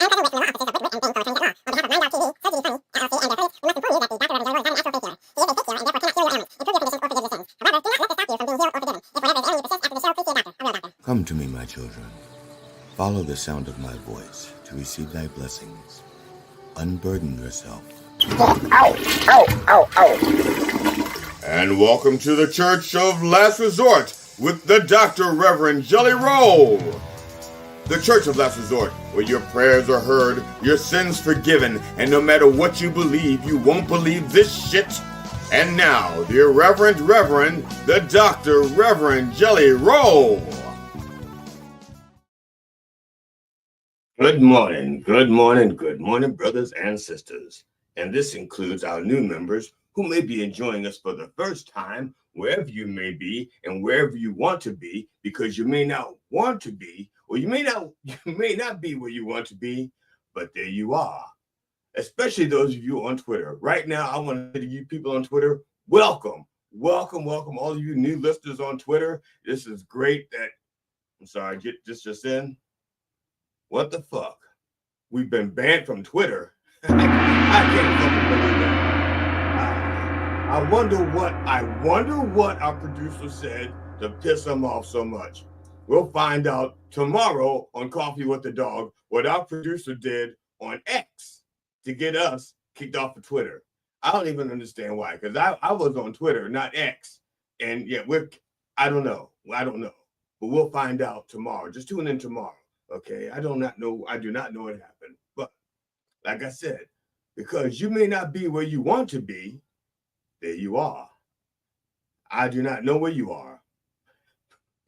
Come to me, my children. Follow the sound of my voice to receive thy blessings. Unburden yourself. Ow, ow, ow, ow. And welcome to the Church of Last Resort with the Dr. Reverend Jelly Roll. The Church of Last Resort, where your prayers are heard, your sins forgiven, and no matter what you believe, you won't believe this shit. And now, the Reverend, the Dr. Reverend Jelly Roll. Good morning, brothers and sisters. And this includes our new members who may be enjoying us for the first time, wherever you may be and wherever you want to be, because you may not want to be, or you may not be where you want to be, but there you are. Especially those of you on Twitter. Right now, I want to say to you people on Twitter, welcome, all of you new listeners on Twitter. This is great that, I'm sorry, get this just in. What the fuck? We've been banned from Twitter. I can't fucking believe that. I wonder what our producer said to piss him off so much. We'll find out tomorrow on Coffee with the Dog what our producer did on X to get us kicked off of Twitter. I don't even understand why, because I was on Twitter, not X. And yeah, I don't know. But we'll find out tomorrow. Just tune in tomorrow. Okay, I do not know what happened, but like I said, because you may not be where you want to be, there you are. I do not know where you are,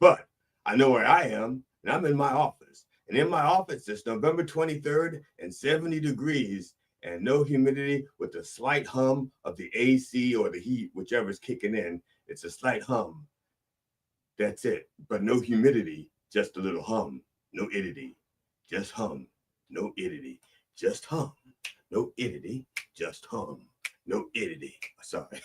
but I know where I am, and I'm in my office. And in my office, it's November 23rd and 70 degrees and no humidity with a slight hum of the AC or the heat, whichever is kicking in. It's a slight hum. That's it, but no humidity, just a little hum. No idity, just hum. No idity, just hum. No idity, just hum. No idity. Sorry.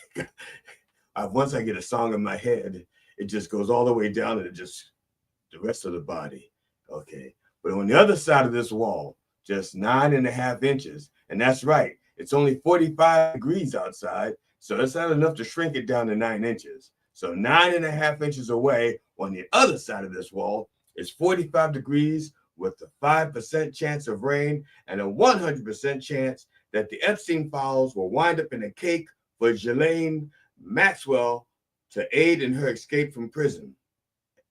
Once I get a song in my head, it just goes all the way down and the rest of the body. Okay. But on the other side of this wall, just 9.5 inches. And that's right. It's only 45 degrees outside. So that's not enough to shrink it down to 9 inches. So 9.5 inches away on the other side of this wall, it's 45 degrees with a 5% chance of rain and a 100% chance that the Epstein files will wind up in a cake for Ghislaine Maxwell to aid in her escape from prison.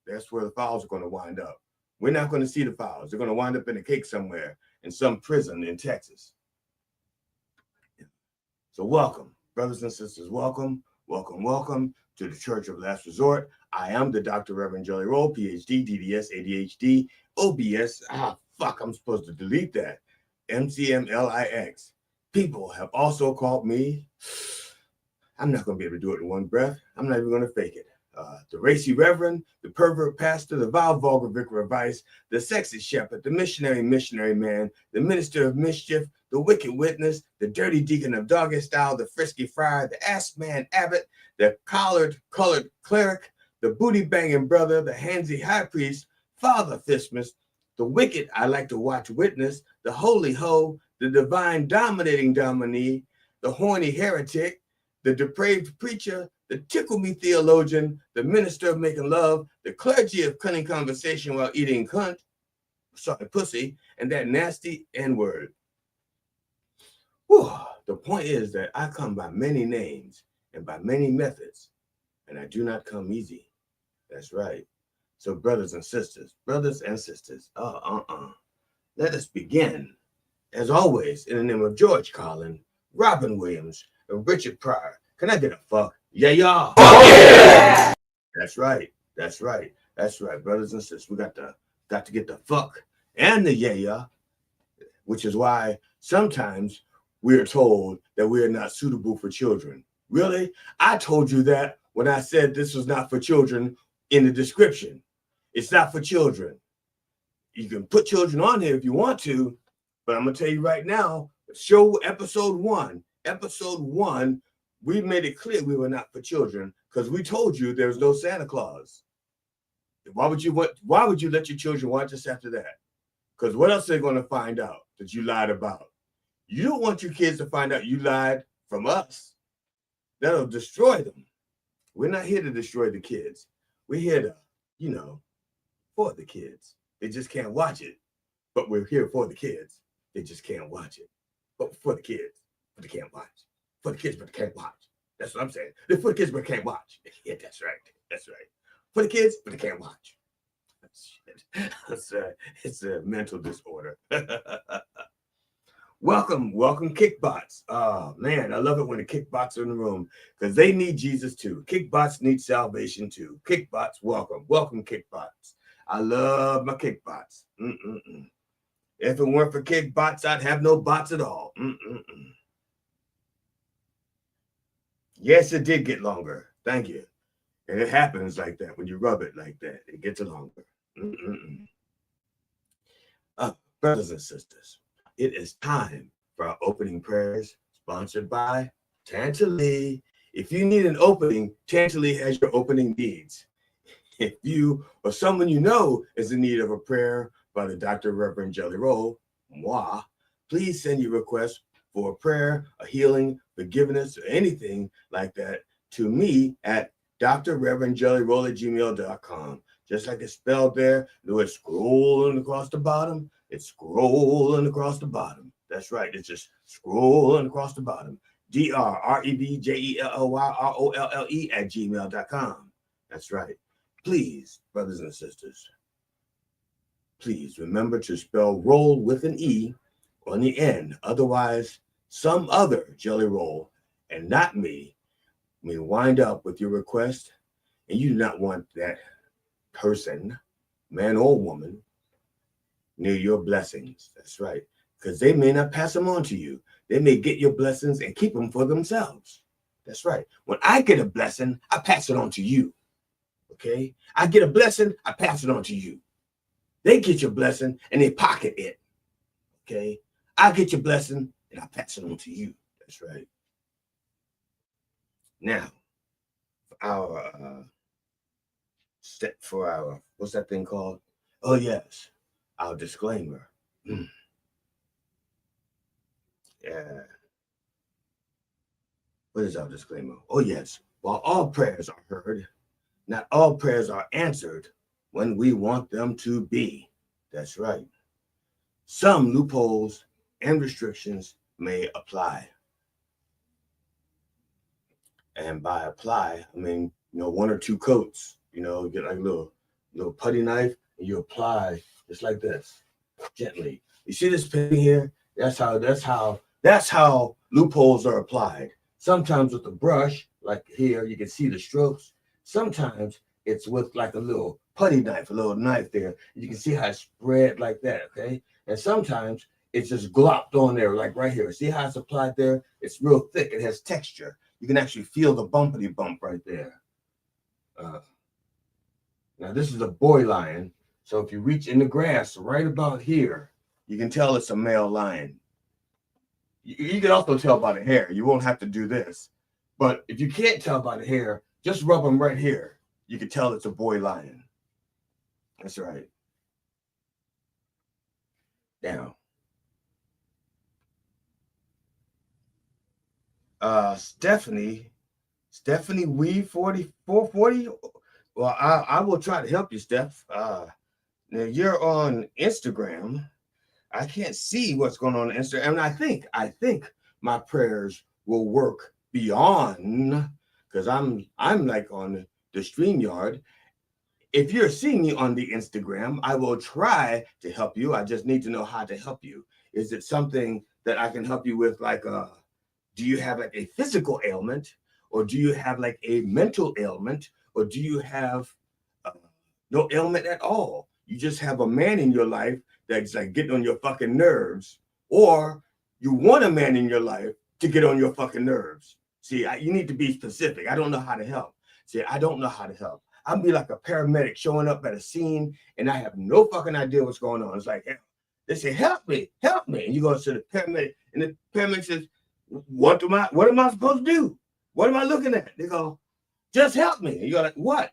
That's where the files are going to wind up. We're not going to see the files. They're going to wind up in a cake somewhere in some prison in Texas. So welcome, brothers and sisters. Welcome to the Church of Last Resort. I am the Dr. Reverend Jelly Roll, PhD, DDS, ADHD, OBS. I'm supposed to delete that. MCMLIX. People have also called me, I'm not going to be able to do it in one breath. I'm not even going to fake it. The racy reverend, the pervert pastor, the vile vulgar vicar of vice, the sexy shepherd, the missionary man, the minister of mischief, the wicked witness, the dirty deacon of doggy style, the frisky friar, the ass man abbot, the colored cleric, the booty banging brother, the handsy high priest, Father Fismus, the wicked I like to watch witness, the holy hoe, the divine dominating dominee, the horny heretic, the depraved preacher, the tickle me theologian, the minister of making love, the clergy of cunning conversation while eating pussy, and that nasty N-word. The point is that I come by many names and by many methods, and I do not come easy. That's right. So brothers and sisters, let us begin, as always, in the name of George Carlin, Robin Williams, and Richard Pryor. Can I get a fuck? Yeah. Yeah. That's right, brothers and sisters. We got to get the fuck and the yeah, which is why sometimes we are told that we are not suitable for children. Really? I told you that when I said this was not for children in the description. It's not for children. You can put children on here if you want to, but I'm going to tell you right now, show episode one, we made it clear we were not for children because we told you there's no Santa Claus. Why would you let your children watch us after that? Because what else are they going to find out that you lied about? You don't want your kids to find out you lied from us. That'll destroy them. We're not here to destroy the kids. We're here to, for the kids. They just can't watch it. But we're here for the kids. They just can't watch it. But for the kids, but they can't watch. For the kids, but they can't watch. That's what I'm saying. They're for the kids, but they can't watch. Yeah, that's right. That's right. For the kids, but they can't watch. It's a mental disorder. Welcome, Kickbots. Oh man, I love it when the Kickbots are in the room because they need Jesus too. Kickbots need salvation too. Kickbots, welcome, Kickbots. I love my Kickbots. If it weren't for Kickbots, I'd have no bots at all. Yes, it did get longer. Thank you. And it happens like that when you rub it like that. It gets longer. Brothers and sisters, it is time for our opening prayers, sponsored by TiI. If you need an opening, TiI has your opening needs. If you or someone you know is in need of a prayer by the Dr. Reverend Jelly Roll, moi, please send your request for a prayer, a healing, forgiveness, or anything like that to me at drreverendjellyroll@gmail.com. Just like it's spelled there, it's scrolling across the bottom. It's scrolling across the bottom. That's right. It's just scrolling across the bottom. drreverendjellyrolle@gmail.com. That's right. Please, brothers and sisters, please remember to spell roll with an E on the end. Otherwise, some other jelly roll and not me may wind up with your request, and you do not want that person, man or woman, near your blessings. That's right. Because they may not pass them on to you. They may get your blessings and keep them for themselves. That's right. When I get a blessing, I pass it on to you. Okay? I get a blessing, I pass it on to you. They get your blessing and they pocket it. Okay? I get your blessing and I pass it on to you. That's right. Now, for our what's that thing called? Oh yes, our disclaimer. Yeah. What is our disclaimer? Oh yes, while all prayers are heard, not all prayers are answered when we want them to be. That's right. Some loopholes and restrictions may apply. And by apply, I mean, one or two coats. You get like a little putty knife and you apply just like this, gently. You see this painting here? That's how loopholes are applied. Sometimes with a brush, like here, you can see the strokes. Sometimes it's with like a little putty knife, a little knife there. You can see how it's spread like that, okay? And sometimes it's just glopped on there, like right here. See how it's applied there? It's real thick. It has texture. You can actually feel the bumpity bump right there. Now, this is a boy lion. So if you reach in the grass right about here, you can tell it's a male lion. You can also tell by the hair. You won't have to do this. But if you can't tell by the hair, just rub them right here. You can tell it's a boy lion. That's right. Now, Stephanie Weave 4440. Well, I will try to help you, Steph. Now you're on Instagram. I can't see what's going on Instagram. And I think my prayers will work beyond, because I'm like on the StreamYard. If you're seeing me on the Instagram, I will try to help you. I just need to know how to help you. Is it something that I can help you with? Like, do you have like a physical ailment, or do you have like a mental ailment, or do you have no ailment at all? You just have a man in your life that's like getting on your fucking nerves, or you want a man in your life to get on your fucking nerves. See, you need to be specific. I don't know how to help. See, I don't know how to help. I'll be like a paramedic showing up at a scene and I have no fucking idea what's going on. It's like, they say, help me. And you go to the paramedic, and the paramedic says, what am I supposed to do? What am I looking at? They go, just help me. And you're like, what?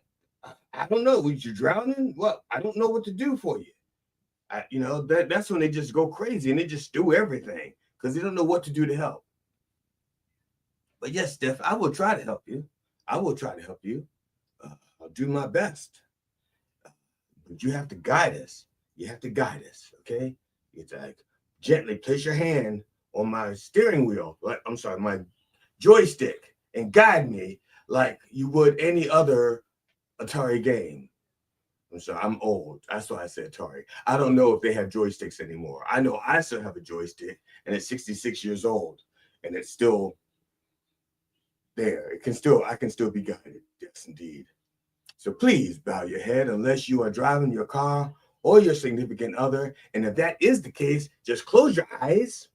I don't know. You're drowning? What? I don't know what to do for you. That's when they just go crazy and they just do everything because they don't know what to do to help. But yes, Steph, I will try to help you. I will try to help you. I'll do my best. But you have to guide us. You have to guide us, okay? It's like gently place your hand on my steering wheel, my joystick, and guide me like you would any other Atari game. I'm sorry, I'm old. That's why I said Atari. I don't know if they have joysticks anymore. I know I still have a joystick, and it's 66 years old, and it's still there. I can still be guided. Yes, indeed. So please bow your head unless you are driving your car or your significant other. And if that is the case, just close your eyes.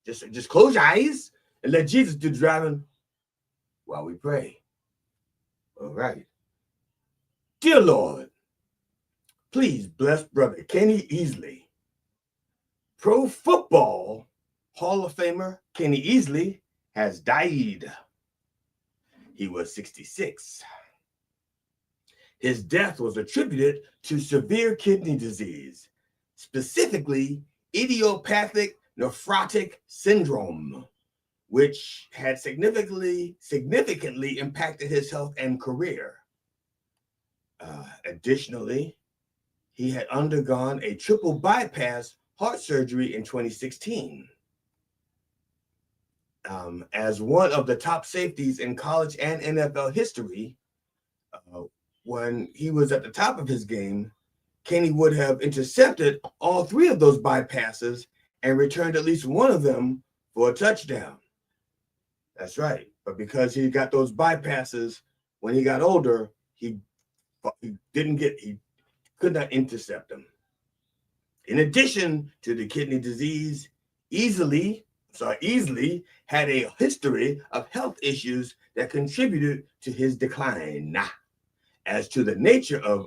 Just close your eyes and let Jesus do the driving while we pray. All right. Dear Lord, please bless Brother Kenny Easley. Pro Football Hall of Famer Kenny Easley has died. He was 66. His death was attributed to severe kidney disease, specifically idiopathic nephrotic syndrome, which had significantly impacted his health and career. Additionally, he had undergone a triple bypass heart surgery in 2016. As one of the top safeties in college and NFL history, when he was at the top of his game, Kenny would have intercepted all three of those bypasses and returned at least one of them for a touchdown. That's right. But because he got those bypasses when he got older, he could not intercept them. In addition to the kidney disease, Easley had a history of health issues that contributed to his decline. As to the nature of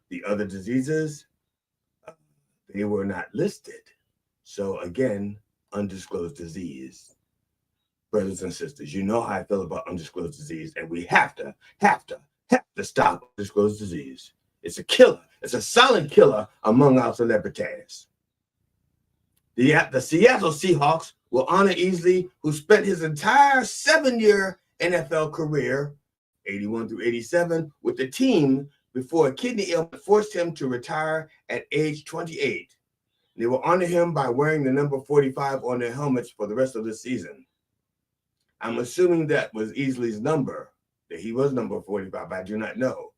the other diseases, they were not listed. So again, undisclosed disease. Brothers and sisters, you know how I feel about undisclosed disease, and we have to stop undisclosed disease. It's a killer. It's a silent killer among our celebrities. The Seattle Seahawks will honor Easley, who spent his entire 7-year NFL career, 81 through 87, with the team before a kidney ailment forced him to retire at age 28. They will honor him by wearing the number 45 on their helmets for the rest of the season. I'm assuming that was Easley's number, that he was number 45, but I do not know.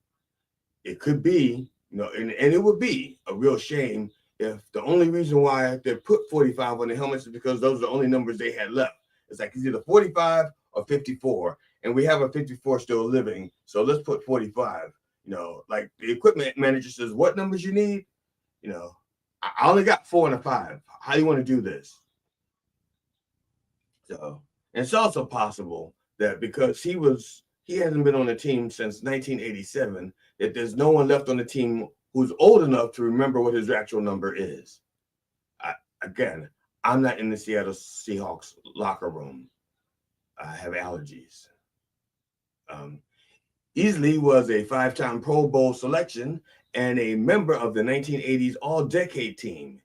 It could be, and it would be a real shame if the only reason why they put 45 on the helmets is because those are the only numbers they had left. It's like it's either 45 or 54, and we have a 54 still living, so let's put 45. Like the equipment manager says, what numbers you need? I only got 4 and a 5. How do you want to do this? So, and it's also possible that because he hasn't been on the team since 1987, that there's no one left on the team who's old enough to remember what his actual number is. I'm not in the Seattle Seahawks locker room. I have allergies. Easley was a 5-time Pro Bowl selection and a member of the 1980s All-Decade team.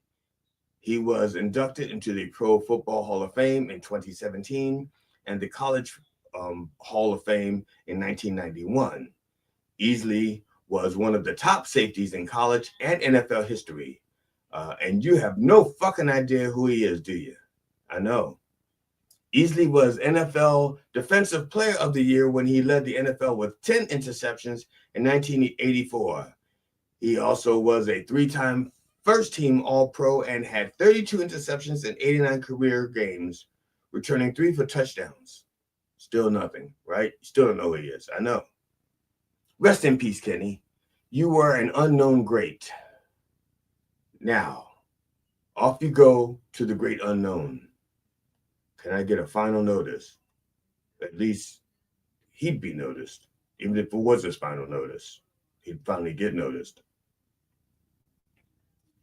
He was inducted into the Pro Football Hall of Fame in 2017 and the College Hall of Fame in 1991. Easley was one of the top safeties in college and NFL history. And you have no fucking idea who he is, do you? I know. Easley was NFL Defensive Player of the Year when he led the NFL with 10 interceptions in 1984. He also was a 3-time first-team All-Pro and had 32 interceptions in 89 career games, returning 3 for touchdowns. Still nothing, right? Still don't know who he is. I know. Rest in peace, Kenny. You were an unknown great. Now, off you go to the great unknown. Can I get a final notice? At least he'd be noticed. Even if it was his final notice, he'd finally get noticed.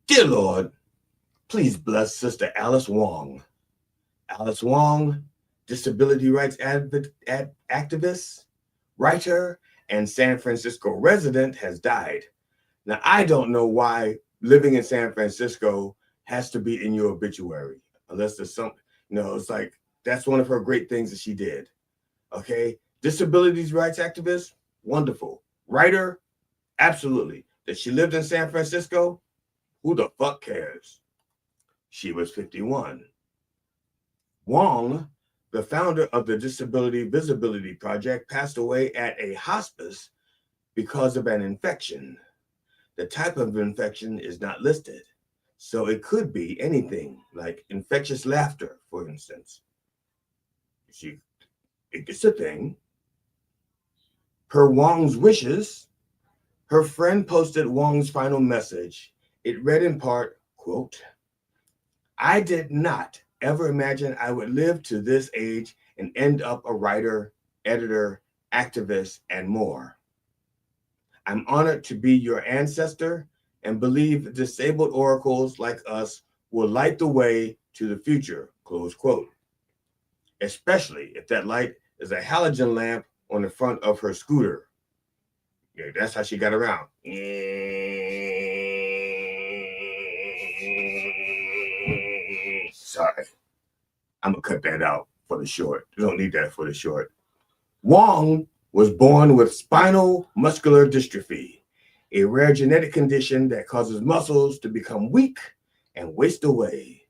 Dear Lord, please bless Sister Alice Wong. Alice Wong, disability rights activist, writer, and San Francisco resident, has died. Now, I don't know why living in San Francisco has to be in your obituary, unless there's some, it's like that's one of her great things that she did. Okay. Disabilities rights activist, wonderful. Writer, absolutely. That she lived in San Francisco, who the fuck cares? She was 51. Wong, the founder of the Disability Visibility Project, passed away at a hospice because of an infection. The type of infection is not listed, so it could be anything, like infectious laughter, for instance. It's a thing. Per Wong's wishes, her friend posted Wong's final message. It read in part, quote, "I did not ever imagine I would live to this age and end up a writer, editor, activist, and more. I'm honored to be your ancestor and believe disabled oracles like us will light the way to the future," close quote. Especially if that light is a halogen lamp on the front of her scooter. Yeah, that's how she got around. Sorry. I'm going to cut that out for the short. You don't need that for the short. Wong was born with spinal muscular dystrophy, a rare genetic condition that causes muscles to become weak and waste away.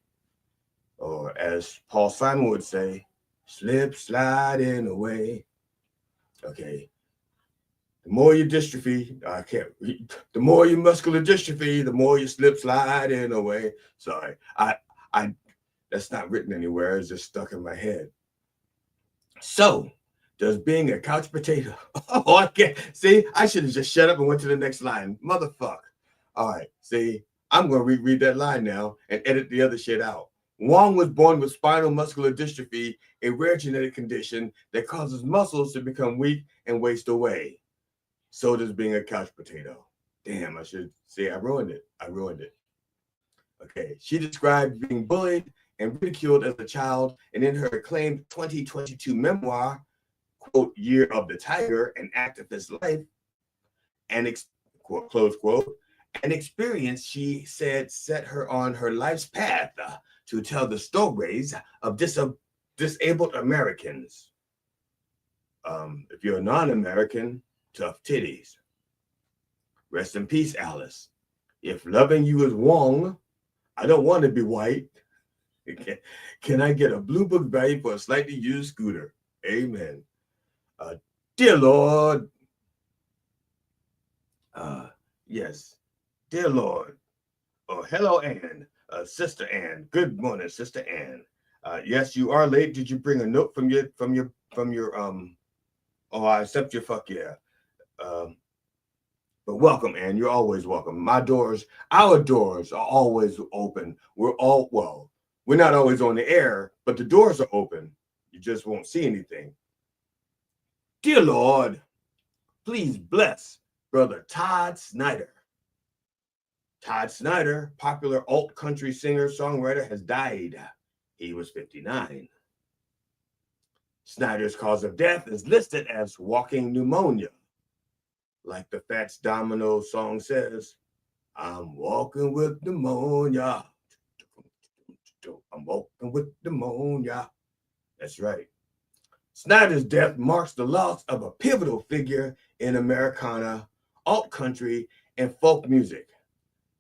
Or as Paul Simon would say, slip sliding away. Okay. The more your dystrophy, the more your muscular dystrophy, the more you slip sliding away. Sorry. That's not written anywhere. It's just stuck in my head. So, does being a couch potato? Oh, I can't. See, I should have just shut up and went to the next line. Motherfucker. All right. See, I'm going to reread that line now and edit the other shit out. Wong was born with spinal muscular dystrophy, a rare genetic condition that causes muscles to become weak and waste away. So does being a couch potato. Damn, I should say I ruined it. Okay. She described being bullied and ridiculed as a child, and in her acclaimed 2022 memoir, quote, Year of the Tiger, an Activist Life, quote, close quote, an experience, she said, set her on her life's path to tell the stories of disabled Americans. If you're a non-American, tough titties. Rest in peace, Alice. If loving you is Wong, I don't want to be white. Can I get a blue book value for a slightly used scooter? Amen. Dear Lord. Yes. Dear Lord. Oh, hello, Anne. Sister Anne. Good morning, Sister Anne. Yes, you are late. Did you bring a note from your oh, I accept your fuck yeah. But welcome, Anne. You're always welcome. Our doors are always open. We're not always on the air, but the doors are open. You just won't see anything. Dear Lord, please bless Brother Todd Snyder. Todd Snyder, popular alt country singer, songwriter, has died. He was 59. Snyder's cause of death is listed as walking pneumonia. Like the Fats Domino song says, I'm walking with pneumonia. I'm walking with pneumonia. That's right. Snyder's death marks the loss of a pivotal figure in Americana, alt country, and folk music.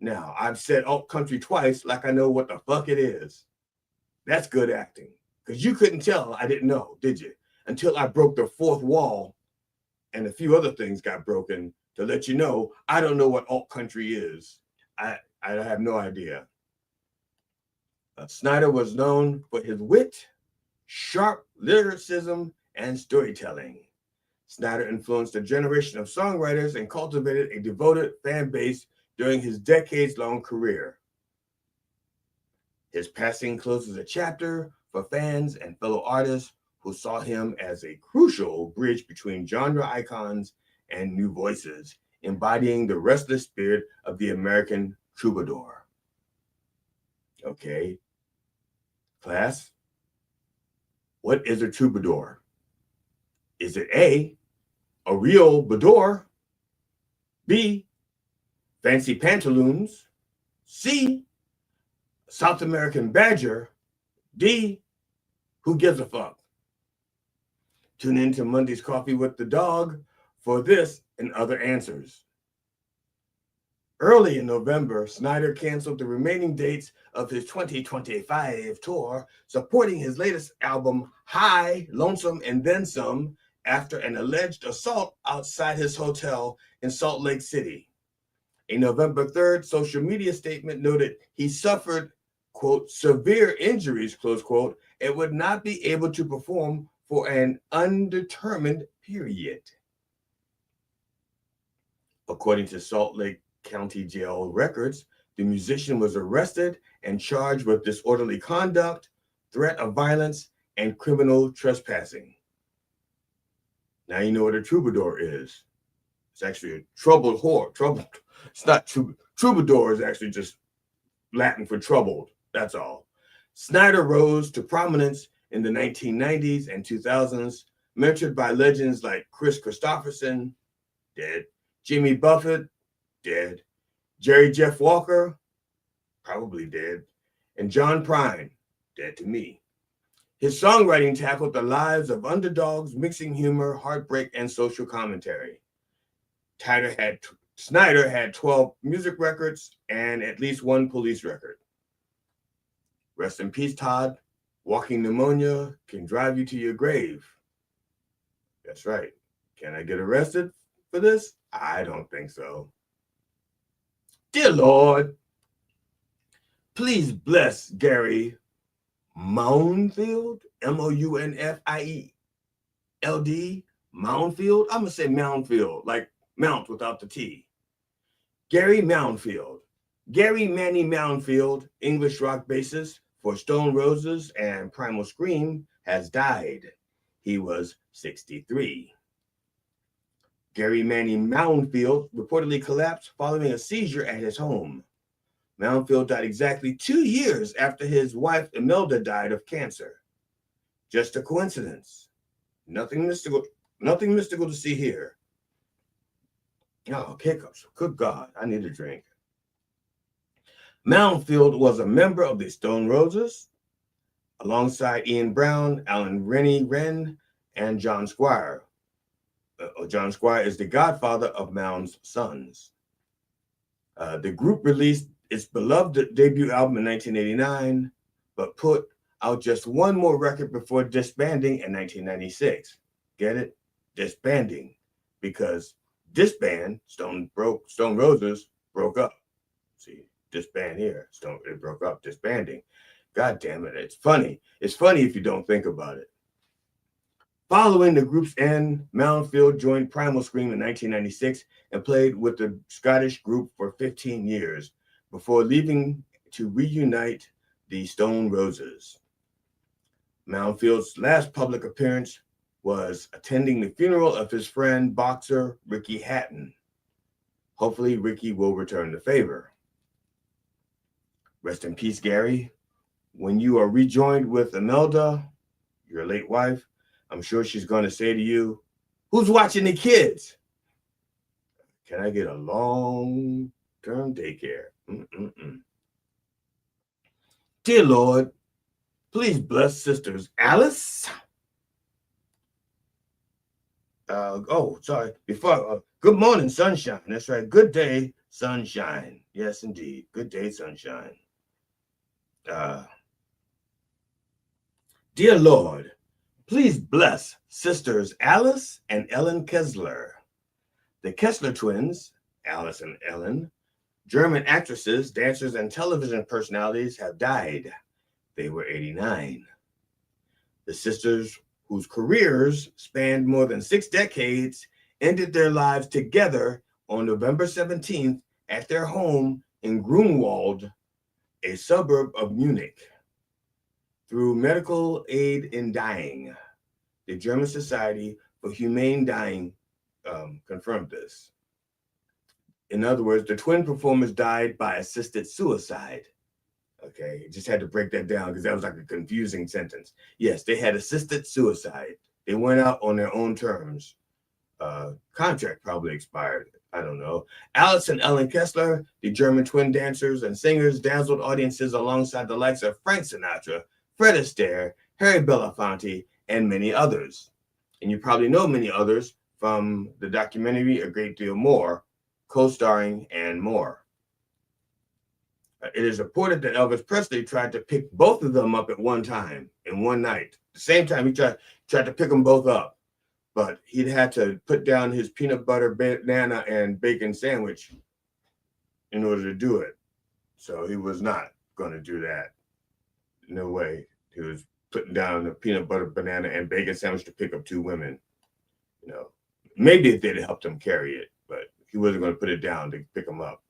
Now, I've said alt country twice like I know what the fuck it is. That's good acting. Because you couldn't tell I didn't know, did you? Until I broke the fourth wall and a few other things got broken to let you know I don't know what alt country is. I have no idea. Snyder was known for his wit, sharp lyricism, and storytelling. Snyder influenced a generation of songwriters and cultivated a devoted fan base during his decades-long career. His passing closes a chapter for fans and fellow artists who saw him as a crucial bridge between genre icons and new voices, embodying the restless spirit of the American troubadour. Okay, class, what is a troubadour? Is it A, real bador, B, fancy pantaloons, C, South American badger. D, who gives a fuck? Tune in to Monday's Coffee with the Dog for this and other answers. Early in November, Snyder canceled the remaining dates of his 2025 tour, supporting his latest album, High, Lonesome, and Then Some, after an alleged assault outside his hotel in Salt Lake City. A November 3rd social media statement noted he suffered, quote, severe injuries, close quote, and would not be able to perform for an undetermined period. According to Salt Lake County Jail records, the musician was arrested and charged with disorderly conduct, threat of violence, and criminal trespassing. Now you know what a troubadour is. It's actually a troubled whore. It's not troubadour is actually just Latin for troubled. That's all. Snyder rose to prominence in the 1990s and 2000s, mentored by legends like Chris Christopherson, dead, Jimmy Buffett, dead, Jerry Jeff Walker, probably dead, and John Prine, dead to me. His songwriting tackled the lives of underdogs, mixing humor, heartbreak, and social commentary. Snyder had 12 music records and at least one police record. Rest in peace, Todd. Walking pneumonia can drive you to your grave. That's right. Can I get arrested for this? I don't think so. Dear Lord, please bless Gary Mounfield, Mounfield, Mounfield. I'm going to say Mounfield, like Mount without the T. Gary Mounfield. Gary Manny Mounfield, English rock bassist for Stone Roses and Primal Scream, has died. He was 63. Gary Manny Mounfield reportedly collapsed following a seizure at his home. Mounfield died exactly 2 years after his wife Imelda died of cancer. Just a coincidence. Nothing mystical to see here. Oh, hiccups. Good God, I need a drink. Mounfield was a member of the Stone Roses, alongside Ian Brown, Alan Wren, and John Squire. John Squire is the godfather of Mound's sons. The group released its beloved debut album in 1989, but put out just one more record before disbanding in 1996. Get it? Disbanding. Because disband, Stone Roses, broke up. See, disband here. It broke up, disbanding. God damn it. It's funny. It's funny if you don't think about it. Following the group's end, Mounfield joined Primal Scream in 1996 and played with the Scottish group for 15 years before leaving to reunite the Stone Roses. Mounfield's last public appearance was attending the funeral of his friend, boxer Ricky Hatton. Hopefully, Ricky will return the favor. Rest in peace, Gary. When you are rejoined with Imelda, your late wife, I'm sure she's going to say to you, who's watching the kids? Can I get a long-term daycare? Dear Lord, please bless sisters Alice. Good morning, sunshine. That's right. Good day, sunshine. Yes, indeed. Good day, sunshine. Dear Lord, please bless sisters Alice and Ellen Kessler. The Kessler twins, Alice and Ellen, German actresses, dancers, and television personalities, have died. They were 89. The sisters, whose careers spanned more than 6 decades, ended their lives together on November 17th at their home in Grunwald, a suburb of Munich. Through medical aid in dying, the German Society for Humane Dying confirmed this. In other words, the twin performers died by assisted suicide. Okay, just had to break that down because that was like a confusing sentence. Yes, they had assisted suicide. They went out on their own terms. Contract probably expired. I don't know. Alice and Ellen Kessler, the German twin dancers and singers, dazzled audiences alongside the likes of Frank Sinatra, Fred Astaire, Harry Belafonte, and many others. And you probably know many others from the documentary A Great Deal More, co-starring and more. It is reported that Elvis Presley tried to pick both of them up at one time in one night. At the same time, he tried to pick them both up, but he'd had to put down his peanut butter, banana, and bacon sandwich in order to do it. So he was not going to do that. No way. He was putting down a peanut butter, banana, and bacon sandwich to pick up two women. You know, maybe if they'd helped him carry it, but he wasn't going to put it down to pick them up.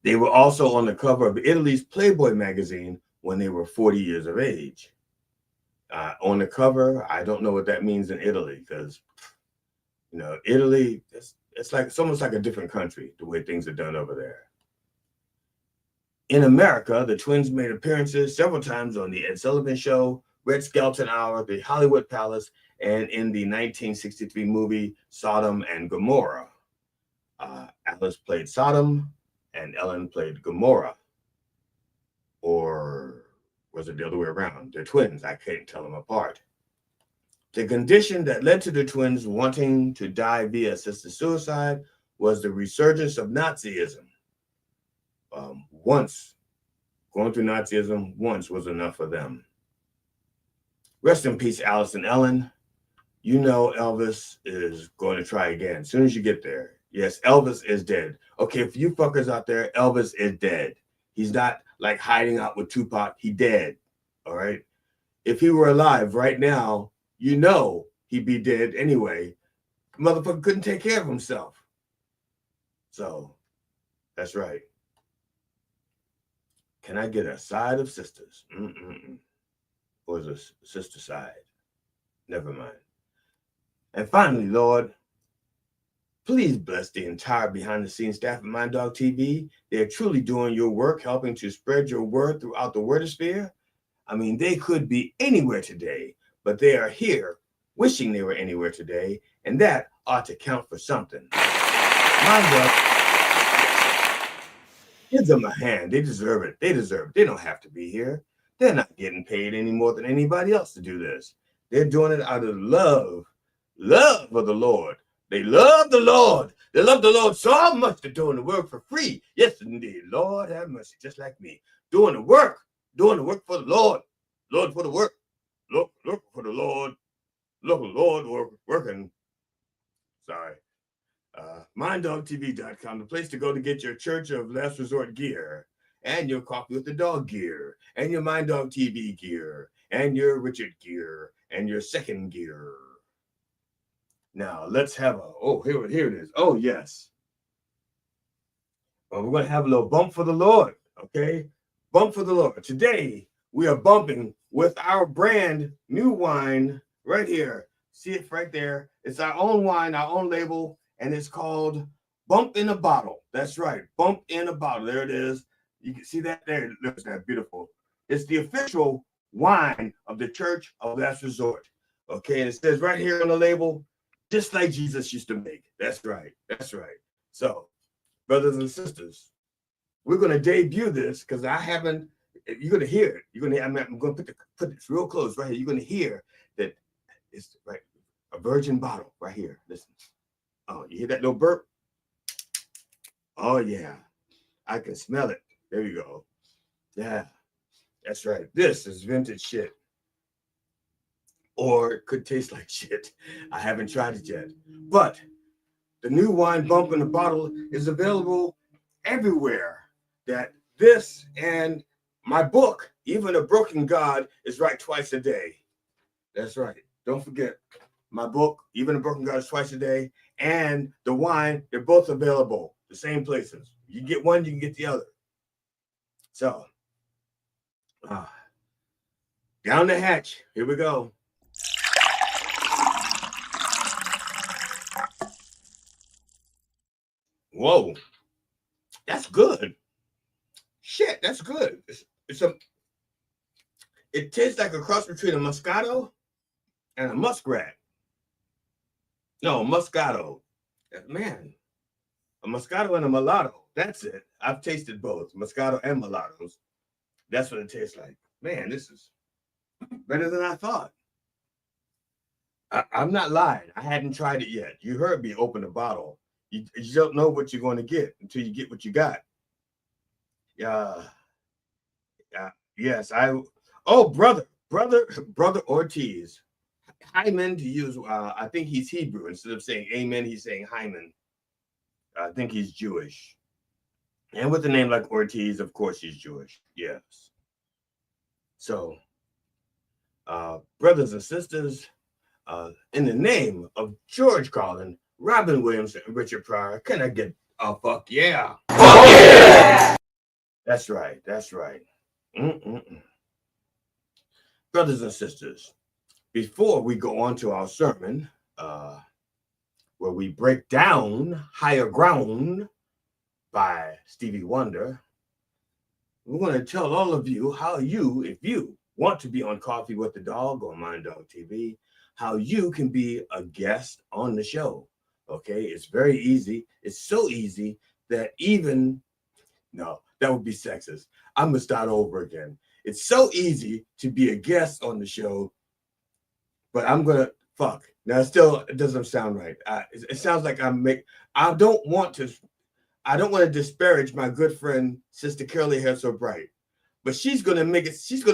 They were also on the cover of Italy's Playboy magazine when they were 40 years of age. On the cover, I don't know what that means in Italy because, you know, Italy, it's almost like a different country, the way things are done over there. In America, the twins made appearances several times on The Ed Sullivan Show, Red Skelton Hour, The Hollywood Palace, and in the 1963 movie Sodom and Gomorrah. Alice played Sodom, and Ellen played Gomorrah. Or was it the other way around? They're twins. I can't tell them apart. The condition that led to the twins wanting to die via assisted suicide was the resurgence of Nazism. Once going through Nazism once was enough for them. Rest in peace, Alice and Ellen. You know Elvis is going to try again as soon as you get there. Yes, Elvis is dead. Okay, for you fuckers out there, Elvis is dead. He's not like hiding out with Tupac. He dead, all right? If he were alive right now, you know he'd be dead anyway. Motherfucker couldn't take care of himself. So, that's right. Can I get a side of sisters? Or is a sister side? Never mind. And finally, Lord, please bless the entire behind-the-scenes staff of Mind Dog TV. They're truly doing your work, helping to spread your word throughout the wordosphere. I mean, they could be anywhere today, but they are here wishing they were anywhere today, and that ought to count for something. Mind Dog, give them a hand. They deserve it. They deserve it. They don't have to be here. They're not getting paid any more than anybody else to do this. They're doing it out of love of the Lord. They love the Lord. They love the Lord so much they're doing the work for free. Yes, indeed. Lord have mercy, just like me. Doing the work for the Lord. Lord for the work. Look for the Lord. Look, Lord working. Sorry. MindDogTV.com, the place to go to get your Church of Last Resort gear, and your Coffee with the Dog gear, and your Mind Dog TV gear, and your Richard gear, and your second gear. Now, let's have here it is. Oh, yes. Well, we're going to have a little bump for the Lord, okay? Bump for the Lord. Today, we are bumping with our brand new wine right here. See it right there. It's our own wine, our own label, and it's called Bump in a Bottle. That's right, Bump in a Bottle. There it is. You can see that there. Look at that, beautiful. It's the official wine of the Church of Last Resort. Okay, and it says right here on the label, just like Jesus used to make. That's right. That's right. So, brothers and sisters, we're going to debut this because I haven't. You're going to hear it. You're going to. I'm going to put this real close right here. You're going to hear that it's right. A virgin bottle right here. Listen. Oh, you hear that little burp? Oh yeah, I can smell it. There you go. Yeah, that's right. This is vintage shit. Or it could taste like shit. I haven't tried it yet. But the new wine Bump in the Bottle is available everywhere. That this and my book, Even a Broken God, is right twice a day. That's right. Don't forget my book, Even a Broken God, is twice a day. And the wine, they're both available. The same places. You get one, you can get the other. So, down the hatch. Here we go. Whoa, that's good. Shit, that's good. It tastes like a cross between a Moscato and a Muskrat. No, Moscato. Man, a Moscato and a Mulatto. That's it. I've tasted both, Moscato and Mulattos. That's what it tastes like. Man, this is better than I thought. I'm not lying. I hadn't tried it yet. You heard me open the bottle. You don't know what you're going to get until you get what you got. Yeah. Yes. Oh, brother Ortiz. Hyman to use. I think he's Hebrew. Instead of saying amen, he's saying Hyman. I think he's Jewish. And with a name like Ortiz, of course, he's Jewish. Yes. So, brothers and sisters, in the name of George Carlin, Robin Williams, and Richard Pryor, can I get a fuck yeah? Fuck yeah! That's right. That's right. Brothers and sisters, before we go on to our sermon, where we break down Higher Ground by Stevie Wonder, we want to tell all of you how you, if you want to be on Coffee with the Dog or Mind Dog TV, how you can be a guest on the show. Okay, it's very easy. It's so easy that no, that would be sexist. I'm gonna start over again. It's so easy to be a guest on the show, but I'm gonna fuck. Now, it doesn't sound right. It sounds like I don't want to disparage my good friend, Sister Curly Hair So Bright, but she's gonna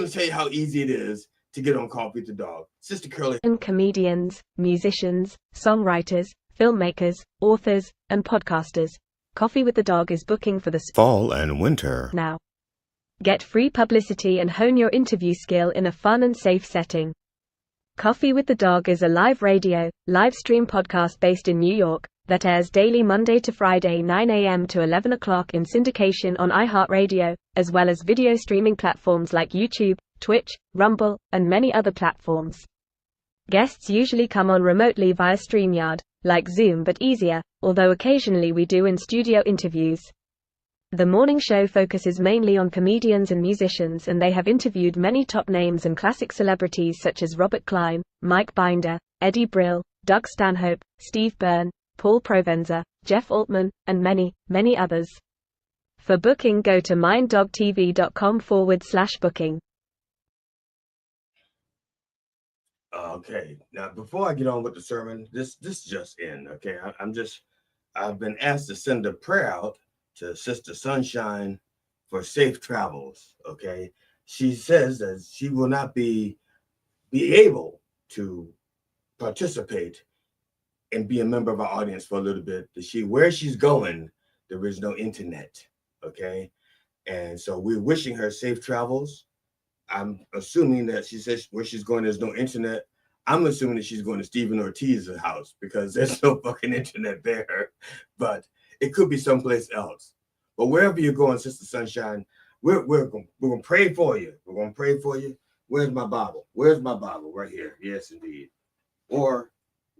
tell you how easy it is to get on Coffee with the Dog. Sister Curly. And comedians, musicians, songwriters, filmmakers, authors, and podcasters. Coffee with the Dog is booking for the fall and winter. Now. Get free publicity and hone your interview skill in a fun and safe setting. Coffee with the Dog is a live radio, live stream podcast based in New York that airs daily Monday to Friday 9 a.m. to 11 o'clock in syndication on iHeartRadio, as well as video streaming platforms like YouTube, Twitch, Rumble, and many other platforms. Guests usually come on remotely via StreamYard, like Zoom but easier, although occasionally we do in-studio interviews. The morning show focuses mainly on comedians and musicians, and they have interviewed many top names and classic celebrities such as Robert Klein, Mike Binder, Eddie Brill, Doug Stanhope, Steve Byrne, Paul Provenza, Jeff Altman, and many, many others. For booking, go to minddogtv.com/booking. Okay, now before I get on with the sermon, this just in. Okay, I've been asked to send a prayer out to Sister Sunshine for safe travels. Okay, she says that she will not be able to participate and be a member of our audience for a little bit. Where she's going, there is no internet. Okay, and so we're wishing her safe travels. I'm assuming that she says where she's going, there's no internet. I'm assuming that she's going to Stephen Ortiz's house because there's no fucking internet there. But it could be someplace else. But wherever you're going, Sister Sunshine, we're going to pray for you. We're going to pray for you. Where's my Bible? Where's my Bible? Right here. Yes, indeed. Or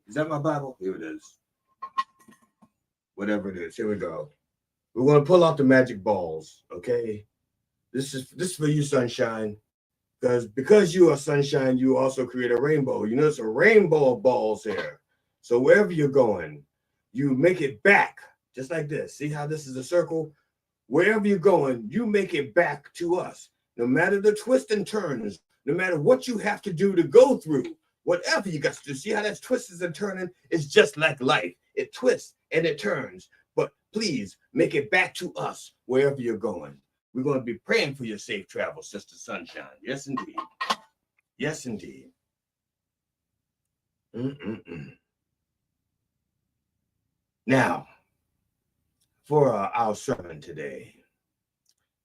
is that my Bible? Here it is. Whatever it is. Here we go. We're going to pull out the magic balls. Okay. This is for you, Sunshine. Because you are sunshine, you also create a rainbow. You know, it's a rainbow of balls here. So wherever you're going, you make it back, just like this. See how this is a circle? Wherever you're going, you make it back to us. No matter the twists and turns, no matter what you have to do to go through, whatever you got to do. See how that's twisting and turning? It's just like life. It twists and it turns. But please make it back to us wherever you're going. We're going to be praying for your safe travel, Sister Sunshine. Yes, indeed. Yes, indeed. Now, for our sermon today.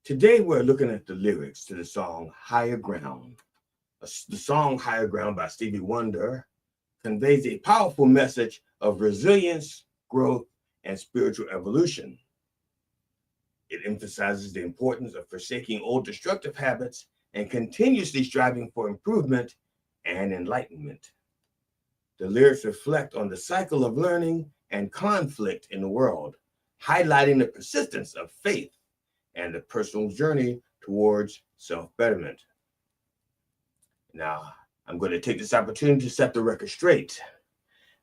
Today, we're looking at the lyrics to the song Higher Ground. The song Higher Ground by Stevie Wonder conveys a powerful message of resilience, growth, and spiritual evolution. It emphasizes the importance of forsaking old destructive habits and continuously striving for improvement and enlightenment. The lyrics reflect on the cycle of learning and conflict in the world, highlighting the persistence of faith and the personal journey towards self-betterment. Now, I'm going to take this opportunity to set the record straight.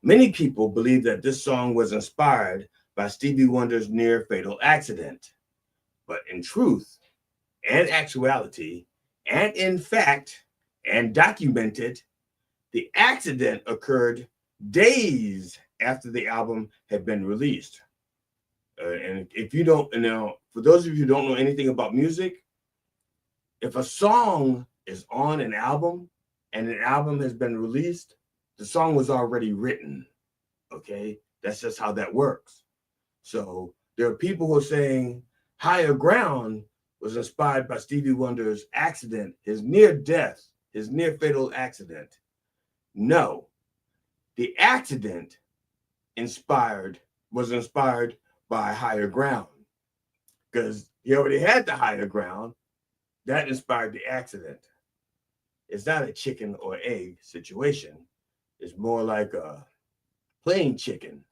Many people believe that this song was inspired by Stevie Wonder's near fatal accident. But in truth and actuality, and in fact, and documented, the accident occurred days after the album had been released. And if you don't know, for those of you who don't know anything about music, if a song is on an album and an album has been released, the song was already written. Okay, that's just how that works. So there are people who are saying Higher Ground was inspired by Stevie Wonder's accident, his near death, his near fatal accident. No, the accident was inspired by Higher Ground, because he already had the higher ground. That inspired the accident. It's not a chicken or egg situation. It's more like a plain chicken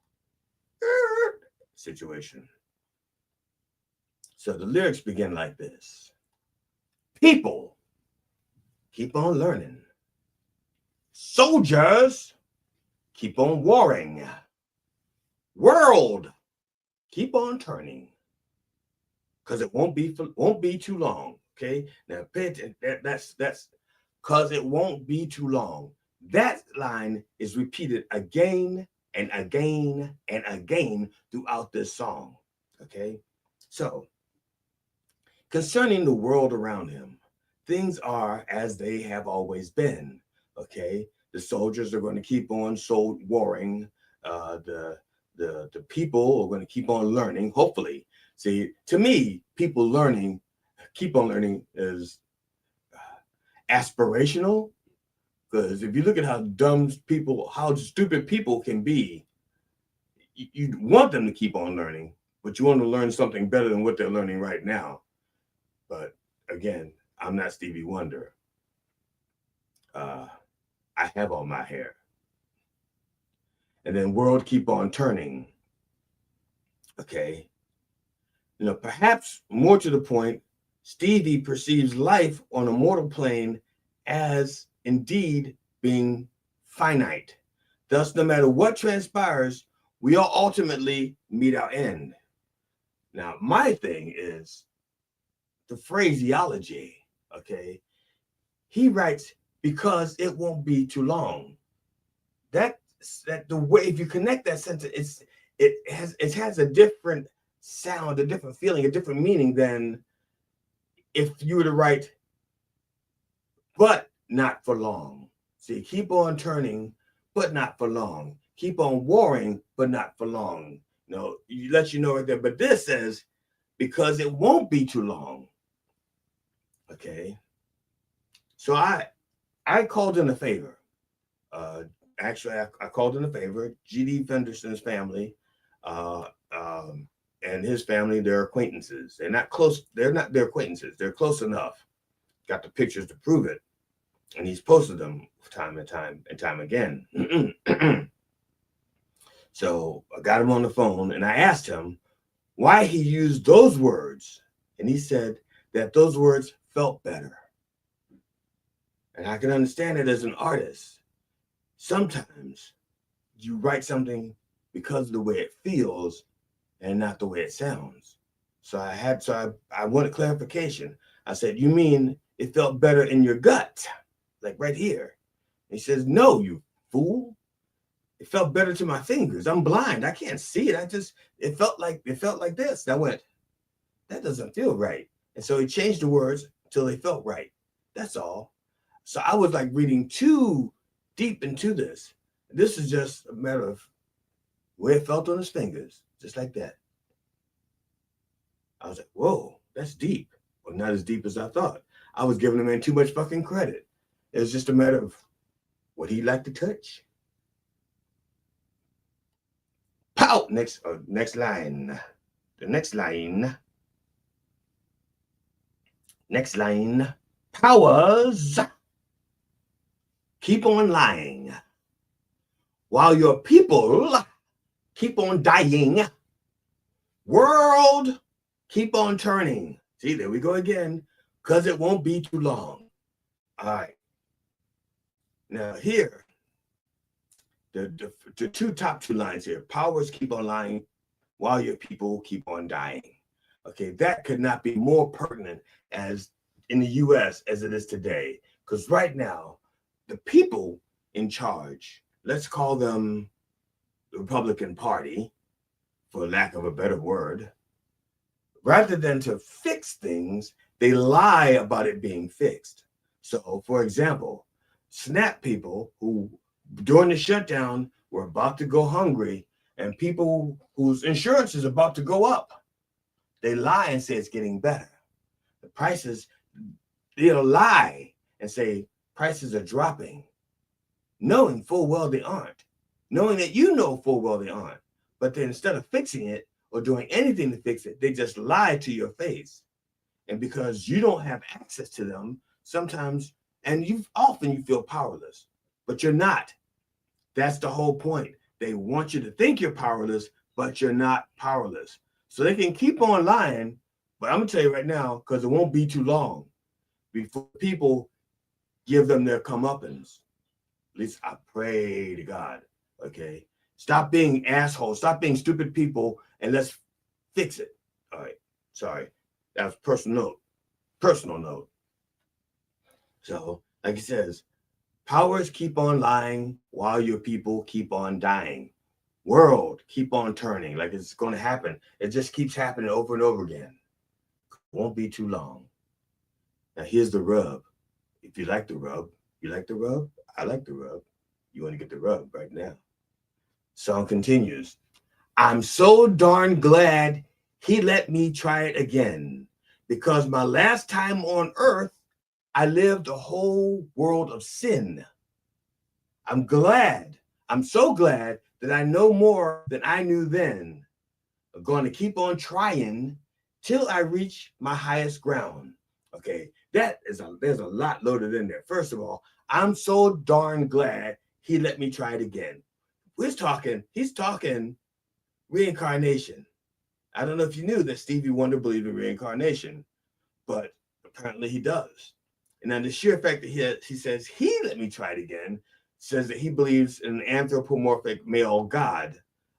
situation. So the lyrics begin like this. People, keep on learning. Soldiers, keep on warring. World, keep on turning. Because it won't be too long. Okay. Now pay attention. That's because it won't be too long. That line is repeated again and again and again throughout this song. Okay. So concerning the world around him, things are as they have always been. Okay. The soldiers are going to keep on warring. The people are going to keep on learning, hopefully. See, to me, keep on learning is aspirational, because if you look at how stupid people can be, you want them to keep on learning, but you want to learn something better than what they're learning right now. But again, I'm not Stevie Wonder. I have all my hair. And then world keep on turning. Okay. Perhaps more to the point, Stevie perceives life on a mortal plane as indeed being finite. Thus, no matter what transpires, we all ultimately meet our end. Now, my thing is the phraseology, okay? He writes, because it won't be too long. That the way, if you connect that sentence, it has a different sound, a different feeling, a different meaning than if you were to write, but not for long. See, keep on turning, but not for long. Keep on warring, but not for long. You let you know right there. But this says, because it won't be too long. Okay. So I called in a favor. Actually, I called in a favor. G.D. Fenderson's family, and his family, they're acquaintances. They're not close. They're not their acquaintances. They're close enough. Got the pictures to prove it. And he's posted them time and time again. So I got him on the phone and I asked him why he used those words. And he said that those words felt better. And I can understand it as an artist. Sometimes you write something because of the way it feels and not the way it sounds. So I wanted clarification. I said, you mean it felt better in your gut, like right here? And he says, no, you fool. It felt better to my fingers. I'm blind. I can't see it. It felt like this. I went, that doesn't feel right. And so he changed the words until they felt right. That's all. So I was like reading too deep into this. This is just a matter of where it felt on his fingers, just like that. I was like, whoa, that's deep. Well, not as deep as I thought. I was giving the man too much fucking credit. It was just a matter of what he liked to touch. Pow! Next line. The next line. Next line. Powers keep on lying while your people keep on dying. World keep on turning. See, there we go again, because it won't be too long. All right. Now here, the top two lines here. Powers keep on lying while your people keep on dying. Okay, that could not be more pertinent as in the US as it is today. Because right now, the people in charge, let's call them the Republican Party, for lack of a better word, rather than to fix things, they lie about it being fixed. So, for example, SNAP people who during the shutdown were about to go hungry, and people whose insurance is about to go up, they lie and say it's getting better. The prices, they'll lie and say prices are dropping, knowing full well they aren't, knowing that you know full well they aren't. But then instead of fixing it or doing anything to fix it, they just lie to your face. And because you don't have access to them, sometimes, and you feel powerless, but you're not. That's the whole point. They want you to think you're powerless, but you're not powerless. So they can keep on lying, but I'm gonna tell you right now, because it won't be too long before people give them their comeuppance. At least I pray to God. Okay, stop being assholes, stop being stupid people, and let's fix it. All right, sorry, that was personal note. So, like it says, powers keep on lying while your people keep on dying. World keep on turning like it's going to happen. It just keeps happening over and over again. Won't be too long. Now here's the rub. If you like the rub, I like the rub. You want to get the rub right now. Song continues. I'm so darn glad he let me try it again, because my last time on earth, I lived a whole world of sin. I'm so glad that I know more than I knew then. I'm going to keep on trying till I reach my highest ground. Okay, there's a lot loaded in there. First of all, I'm so darn glad he let me try it again. He's talking reincarnation. I don't know if you knew that Stevie Wonder believed in reincarnation, but apparently he does. And then the sheer fact that he says he let me try it again says that he believes in an anthropomorphic male God.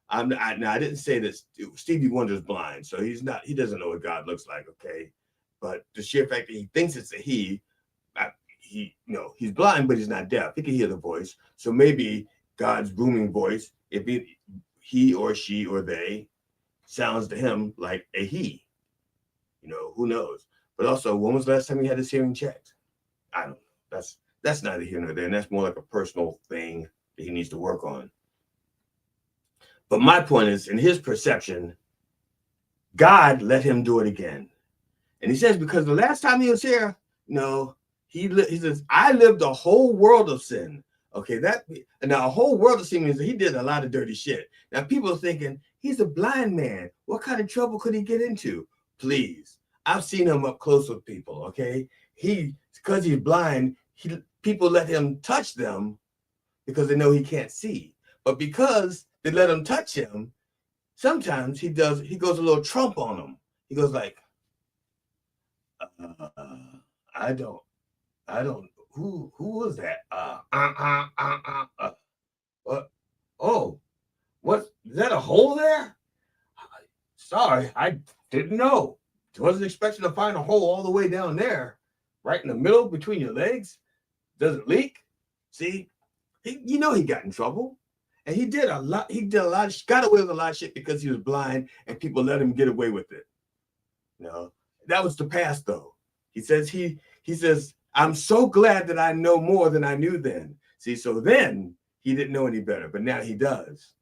I didn't say that Stevie Wonder's blind, so he doesn't know what God looks like, okay? But the sheer fact that he thinks it's a he's blind, but he's not deaf. He can hear the voice. So maybe God's booming voice, if he or she or they sounds to him like a he. Who knows? But also, when was the last time he had his hearing checked? I don't know. That's neither here nor there. And that's more like a personal thing that he needs to work on. But my point is, in his perception, God let him do it again. And he says, because the last time he was here, he says, I lived a whole world of sin. Okay, now a whole world of sin means that he did a lot of dirty shit. Now people are thinking, he's a blind man. What kind of trouble could he get into? Please. I've seen him up close with people, okay? Because he's blind, people let him touch them because they know he can't see. But because they let him touch him, sometimes he goes a little Trump on them. He goes like, I don't, who was that? What? Oh, what, is that a hole there? Sorry, I didn't know. Wasn't expecting to find a hole all the way down there, right in the middle between your legs. Does it leak? See, he got in trouble, and he did a lot. Got away with a lot of shit because he was blind, and people let him get away with it. That was the past, though. He says, I'm so glad that I know more than I knew then. See, so then he didn't know any better, but now he does.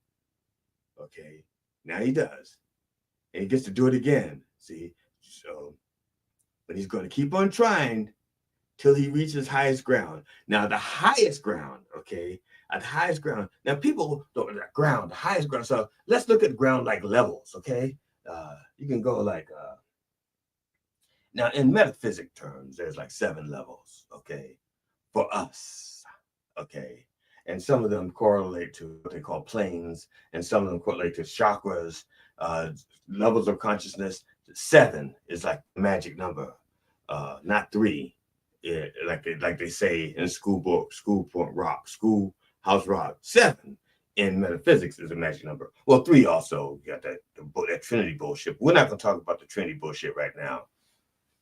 Okay, now he does, and he gets to do it again. See. So, but he's going to keep on trying till he reaches highest ground. Now, the highest ground, okay, at the highest ground. Now, people don't know that ground, the highest ground. So let's look at ground like levels, okay? You can go like, now in metaphysic terms, there's like 7 levels, okay, for us, okay? And some of them correlate to what they call planes, and some of them correlate to chakras, levels of consciousness. 7 is like the magic number, not 3. Like they say in schoolhouse rock. 7 in metaphysics is a magic number. Well, 3 also. You got that Trinity bullshit. We're not going to talk about the Trinity bullshit right now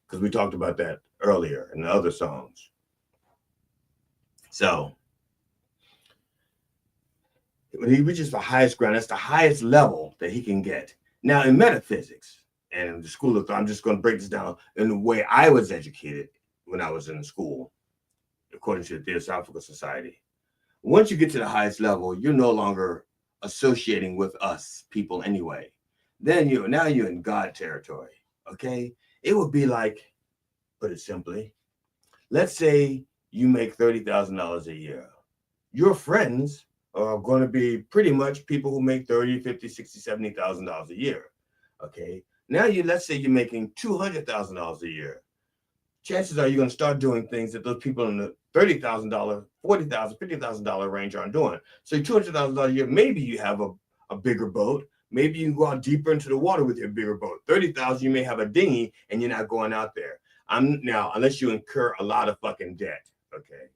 because we talked about that earlier in the other songs. So when he reaches the highest ground, that's the highest level that he can get. Now, in metaphysics and in the school of thought, I'm just going to break this down in the way I was educated when I was in school, according to the Theosophical Society. Once you get to the highest level, you're no longer associating with us people anyway. Then you're in God territory. Okay, it would be like, put it simply, let's say you make $30,000 a year. Your friends are going to be pretty much people who make $30,000, $50,000, $60,000, $70,000 a year. Okay, now let's say you're making $200,000 a year. Chances are you're going to start doing things that those people in the $30,000, $40,000, $50,000 range aren't doing. So $200,000 a year, maybe you have a bigger boat. Maybe you can go out deeper into the water with your bigger boat. $30,000, you may have a dinghy and you're not going out there. Now, unless you incur a lot of fucking debt, okay?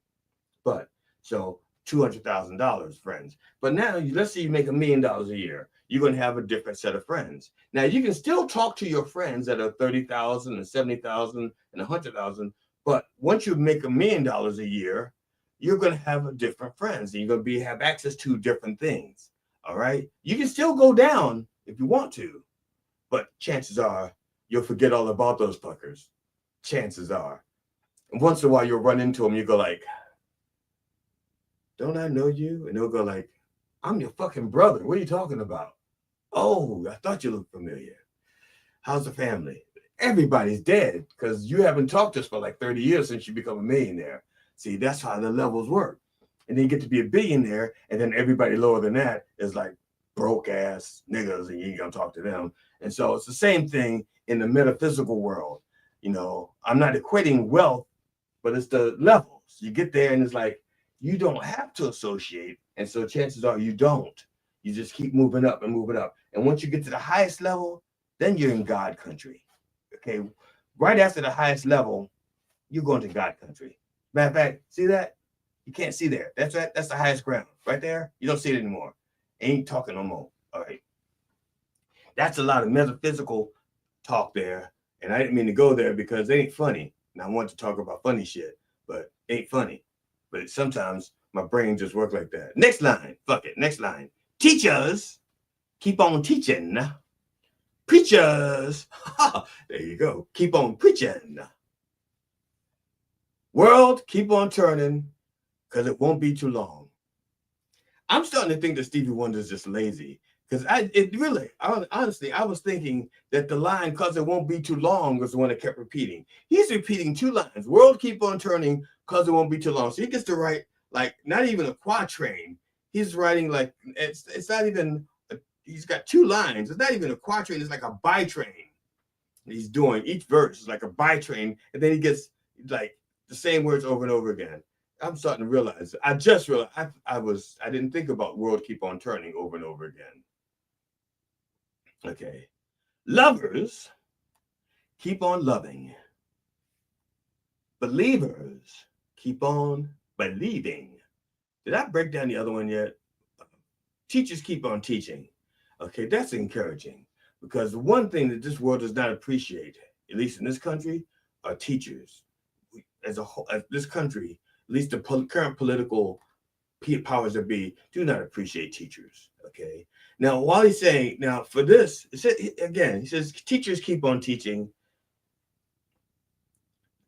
But so $200,000, friends. But now, let's say you make $1 million a year. You're going to have a different set of friends. Now, you can still talk to your friends that are $30,000 and $70,000 and $100,000. But once you make $1 million a year, you're going to have different friends. And you're going to have access to different things. All right? You can still go down if you want to. But chances are you'll forget all about those fuckers. Chances are. And once in a while, you'll run into them. You go like, don't I know you? And they'll go like, I'm your fucking brother. What are you talking about? Oh, I thought you looked familiar. How's the family? Everybody's dead because you haven't talked to us for like 30 years since you become a millionaire. See, that's how the levels work. And then you get to be a billionaire, and then everybody lower than that is like broke ass niggas, and you ain't gonna talk to them. And so it's the same thing in the metaphysical world. You know, I'm not equating wealth, but it's the levels. You get there, and it's like you don't have to associate. And so chances are you don't. You just keep moving up and moving up. And once you get to the highest level, then you're in God country. Okay. Right after the highest level, you're going to God country. Matter of fact, see that? You can't see there. That's right. That's the highest ground. Right there. You don't see it anymore. Ain't talking no more. All right. That's a lot of metaphysical talk there. And I didn't mean to go there because it ain't funny. And I want to talk about funny shit, but it ain't funny. But sometimes my brain just works like that. Next line. Fuck it. Next line. Teachers keep on teaching. Preachers. There you go. Keep on preaching. World, keep on turning because it won't be too long. I'm starting to think that Stevie Wonder is just lazy because honestly, I was thinking that the line "cause it won't be too long" was the one that kept repeating. He's repeating 2 lines. World, keep on turning cause it won't be too long. So he gets to write like not even a quatrain. He's writing like it's not even. He's got 2 lines. It's not even a quatrain. It's like a bitrain. He's doing each verse is like a bitrain, and then he gets like the same words over and over again. I'm starting to realize. I just realized I didn't think about world keep on turning over and over again. Okay. Lovers keep on loving. Believers keep on believing. Did I break down the other one yet? Teachers keep on teaching. Okay, that's encouraging because the one thing that this world does not appreciate, at least in this country, are teachers. As a whole, as this country, at least the current political powers that be, do not appreciate teachers. Okay. Now, while he's saying, now for this, he says teachers keep on teaching.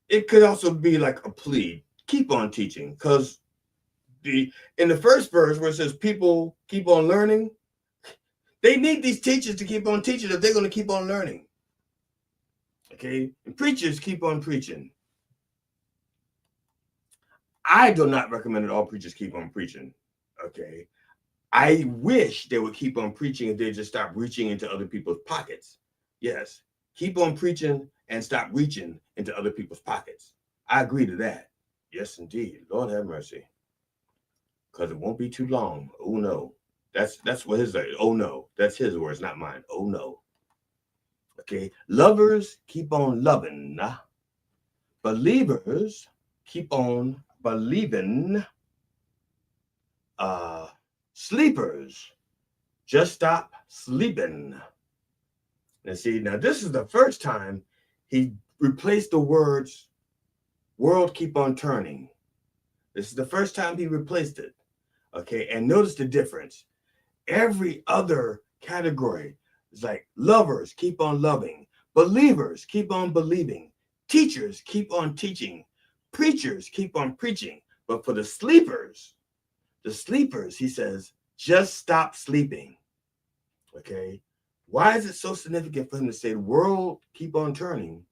It could also be like a plea, keep on teaching, because in the first verse where it says people keep on learning, they need these teachers to keep on teaching if they're going to keep on learning. Okay, and preachers keep on preaching. I do not recommend that all preachers keep on preaching. Okay, I wish they would keep on preaching if they just stop reaching into other people's pockets. Yes, keep on preaching and stop reaching into other people's pockets. I agree to that. Yes, indeed. Lord have mercy. Because it won't be too long. Oh no. That's what his oh no. That's his words, not mine. Oh no. Okay. Lovers keep on loving. Believers keep on believing. sleepers, just stop sleeping. And see, now this is the first time he replaced the words world keep on turning. This is the first time he replaced it. Okay, and notice the difference. Every other category is like lovers keep on loving, believers keep on believing, teachers keep on teaching, preachers keep on preaching. But for the sleepers, he says, just stop sleeping. Okay, why is it so significant for him to say the world keep on turning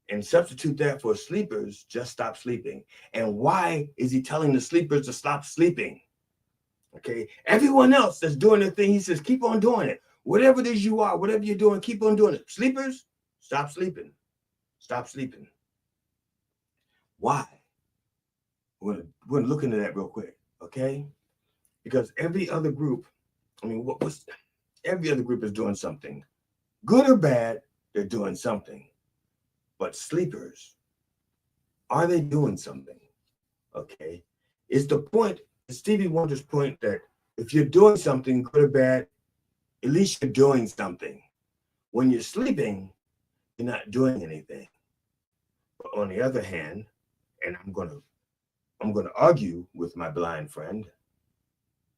and substitute that for sleepers, just stop sleeping? And why is he telling the sleepers to stop sleeping? Okay, everyone else that's doing their thing, he says, keep on doing it. Whatever it is you are, whatever you're doing, keep on doing it. Sleepers, stop sleeping. Stop sleeping. Why? We're going to look into that real quick, okay? Because every other group, every other group is doing something. Good or bad, they're doing something. But sleepers, are they doing something? Okay, it's the point, Stevie Wonder's point, that if you're doing something, good or bad, at least you're doing something. When you're sleeping, you're not doing anything. But on the other hand, and I'm gonna argue with my blind friend,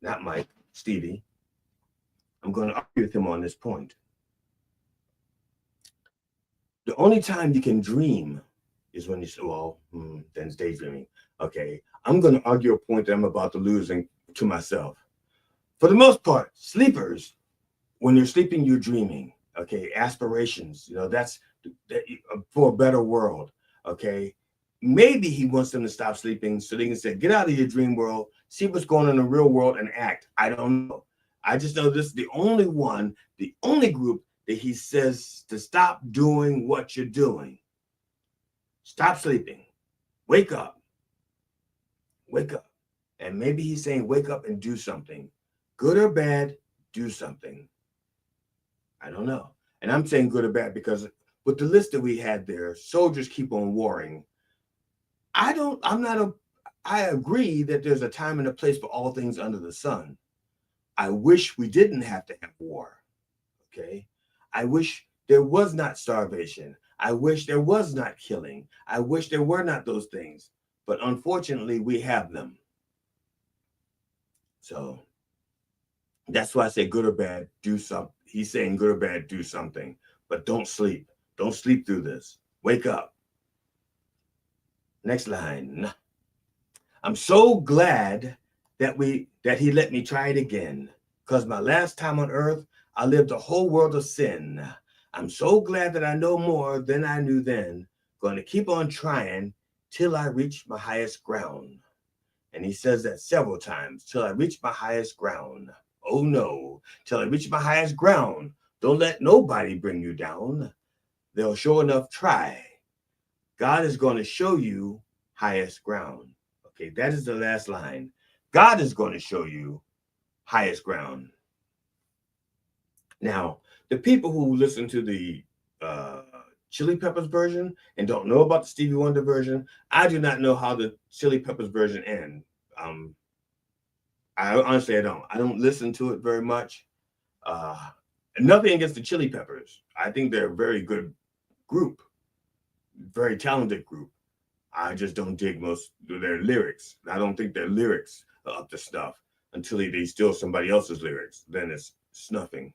not Mike, Stevie. I'm going to argue with him on this point. The only time you can dream is when you say, well, then it's daydreaming. Okay, I'm going to argue a point that I'm about to lose to myself. For the most part, sleepers, when you're sleeping, you're dreaming. Okay, aspirations, that's for a better world. Okay, maybe he wants them to stop sleeping so they can say, get out of your dream world, see what's going on in the real world and act. I don't know. I just know this is the only group that he says to stop doing what you're doing. Stop sleeping. Wake up. Wake up. And maybe he's saying, wake up and do something. Good or bad, do something. I don't know. And I'm saying good or bad because with the list that we had there, soldiers keep on warring. I agree that there's a time and a place for all things under the sun. I wish we didn't have to have war. Okay. I wish there was not starvation. I wish there was not killing. I wish there were not those things. But unfortunately, we have them. So that's why I say good or bad, do something. He's saying good or bad, do something. But don't sleep. Don't sleep through this. Wake up. Next line. I'm so glad that he let me try it again. Because my last time on earth, I lived a whole world of sin. I'm so glad that I know more than I knew then. Going to keep on trying till I reach my highest ground. And he says that several times, till I reach my highest ground. Oh no, till I reach my highest ground. Don't let nobody bring you down. They'll sure enough try. God is going to show you highest ground. Okay, that is the last line. God is going to show you highest ground. Now, the people who listen to the Chili Peppers version and don't know about the Stevie Wonder version, I do not know how the Chili Peppers version ends. I honestly, I don't listen to it very much. Nothing against the Chili Peppers. I think they're a very good group, very talented group. I just don't dig most of their lyrics. I don't think their lyrics are up to stuff until they steal somebody else's lyrics. Then it's snuffing.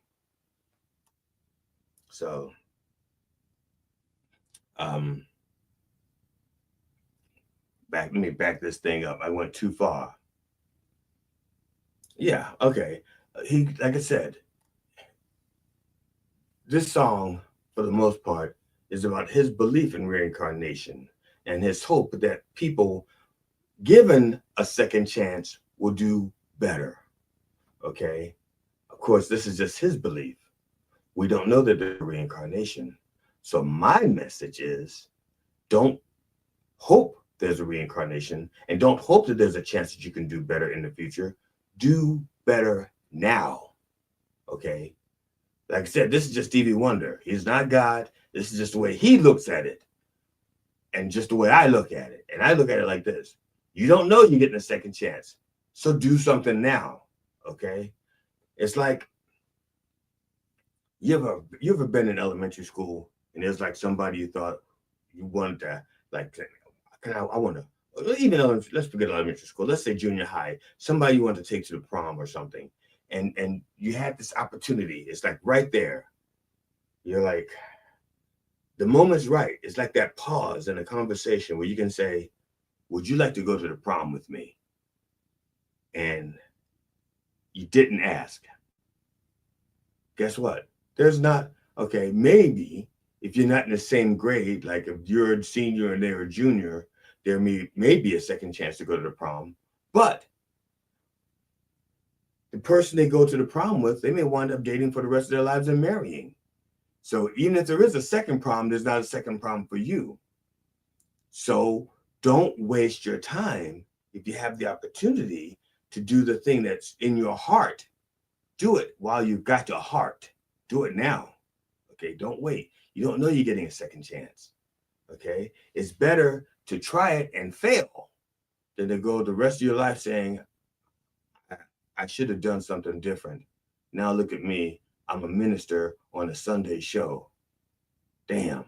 So, let me back this thing up. I went too far. Yeah, okay. Like I said, this song, for the most part, is about his belief in reincarnation and his hope that people, given a second chance, will do better. Okay? Of course, this is just his belief. We don't know that there's reincarnation. So my message is, don't hope there's a reincarnation and don't hope that there's a chance that you can do better in the future. Do better now. Okay? Like I said, this is just Stevie Wonder. He's not God. This is just the way he looks at it. And just the way I look at it. And I look at it like this. You don't know you're getting a second chance. So do something now, okay? It's like, you ever been in elementary school and there's like somebody you thought you wanted to, like, I want to, even let's forget elementary school. Let's say junior high. Somebody you want to take to the prom or something, and you had this opportunity. It's like right there. You're like, the moment's right. It's like that pause in a conversation where you can say, "Would you like to go to the prom with me?" And you didn't ask. Guess what? There's not, okay, maybe if you're not in the same grade, like if you're a senior and they're a junior, there may be a second chance to go to the prom. But the person they go to the prom with, they may wind up dating for the rest of their lives and marrying. So even if there is a second prom, there's not a second prom for you. So don't waste your time. If you have the opportunity to do the thing that's in your heart, do it while you've got your heart. Do it now. Okay, don't wait. You don't know you're getting a second chance. Okay, it's better to try it and fail than to go the rest of your life saying, I should have done something different. Now look at me. I'm a minister on a Sunday show. Damn,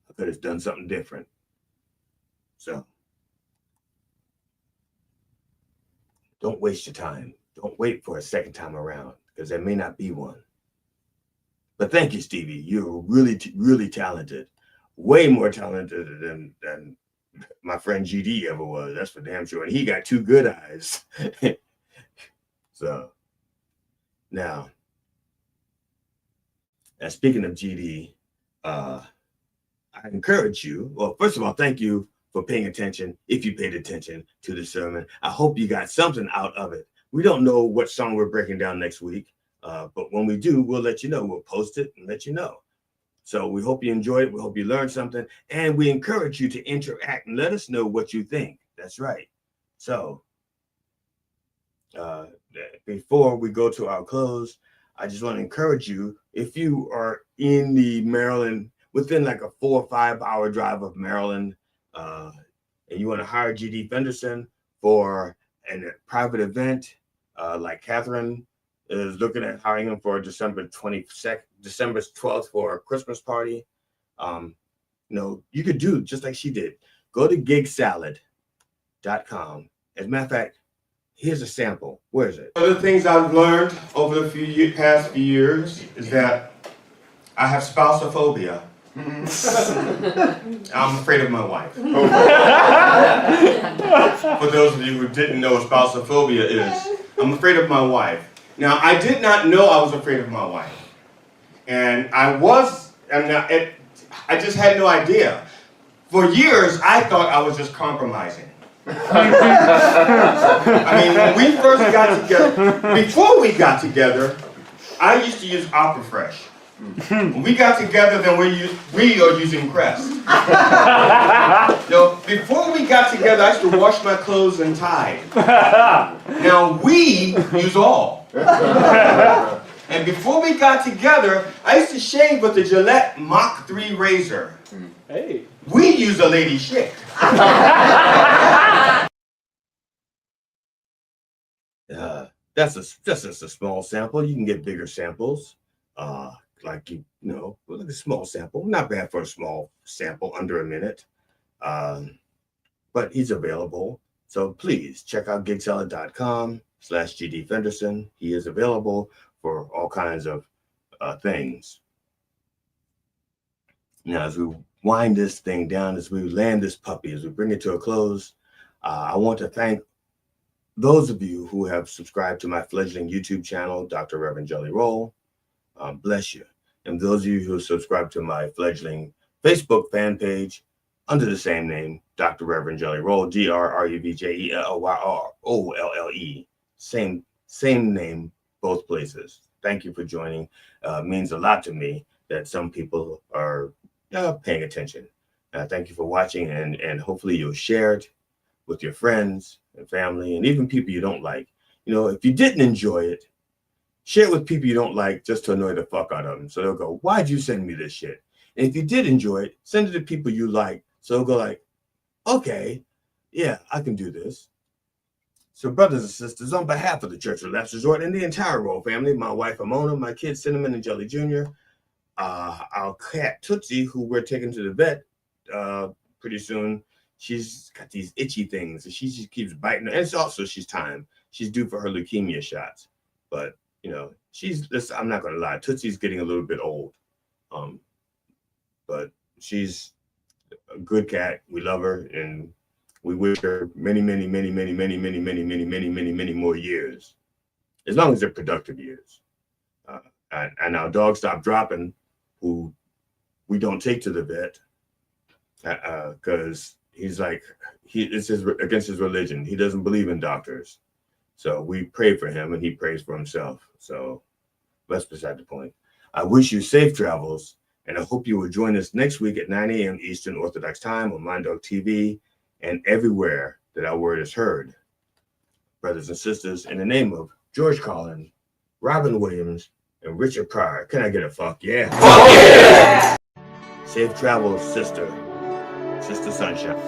I could have done something different. So don't waste your time. Don't wait for a second time around, because there may not be one. But thank you, Stevie. You're really, really talented. Way more talented than my friend GD ever was. That's for damn sure. And he got two good eyes. So now speaking of GD, I encourage you. Well, first of all, thank you for paying attention. If you paid attention to the sermon, I hope you got something out of it. We don't know what song we're breaking down next week. But when we do, we'll let you know. We'll post it and let you know. So we hope you enjoyed it. We hope you learned something. And we encourage you to interact and let us know what you think. That's right. So before we go to our close, I just want to encourage you, if you are in the Maryland, within like a 4 or 5 hour drive of Maryland, and you want to hire GD Fenderson for a private event, like Catherine is looking at hiring him for December 12th for a Christmas party. You could do just like she did. Go to gigsalad.com. As a matter of fact, here's a sample. Where is it? One of the things I've learned over the past few years is that I have spousophobia. I'm afraid of my wife. For those of you who didn't know what spousophobia is, I'm afraid of my wife. Now, I did not know I was afraid of my wife. And I just had no idea. For years, I thought I was just compromising. I mean, when we first got together, before we got together, I used to use Aquafresh. When we got together, then we are using Crest. Before we got together, I used to wash my clothes in TiI. Now we use all. And before we got together, I used to shave with the Gillette Mach 3 razor. Hey. We use a lady shit. That's just a small sample. You can get bigger samples. Look a small sample. Not bad for a small sample, under a minute. But he's available. So please check out gigsalad.com/GD Fenderson. He is available for all kinds of things. Now, as we wind this thing down, as we land this puppy, as we bring it to a close, I want to thank those of you who have subscribed to my fledgling YouTube channel, Dr. Reverend Jelly Roll. Bless you. And those of you who subscribe to my fledgling Facebook fan page under the same name, Dr. Reverend Jelly Roll, DrRevJellyRolle. Same name, both places. Thank you for joining. It means a lot to me that some people are paying attention. Thank you for watching, and hopefully you'll share it with your friends and family and even people you don't like. If you didn't enjoy it, share it with people you don't like just to annoy the fuck out of them. So they'll go, why'd you send me this shit? And if you did enjoy it, send it to people you like. So they'll go like, okay, yeah, I can do this. So, brothers and sisters, on behalf of the Church of Last Resort and the entire Royal family, my wife Amona, my kids Cinnamon and Jelly Jr., our cat Tootsie, who we're taking to the vet pretty soon, she's got these itchy things, and she just keeps biting. And it's also she's due for her leukemia shots. But I'm not gonna lie, Tootsie's getting a little bit old, but she's a good cat. We love her, and we wish her many, many, many, many, many, many, many, many, many, many, many more years, as long as they're productive years. And our dog Stop Dropping, who we don't take to the vet because it's against his religion. He doesn't believe in doctors. So we pray for him, and he prays for himself. So that's beside the point. I wish you safe travels, and I hope you will join us next week at 9 a.m. Eastern Orthodox Time on Mind Dog TV and everywhere that our word is heard. Brothers and sisters, in the name of George Collins, Robin Williams, and Richard Pryor, can I get a fuck yeah? Fuck yeah! Safe travels, Sister Sunshine.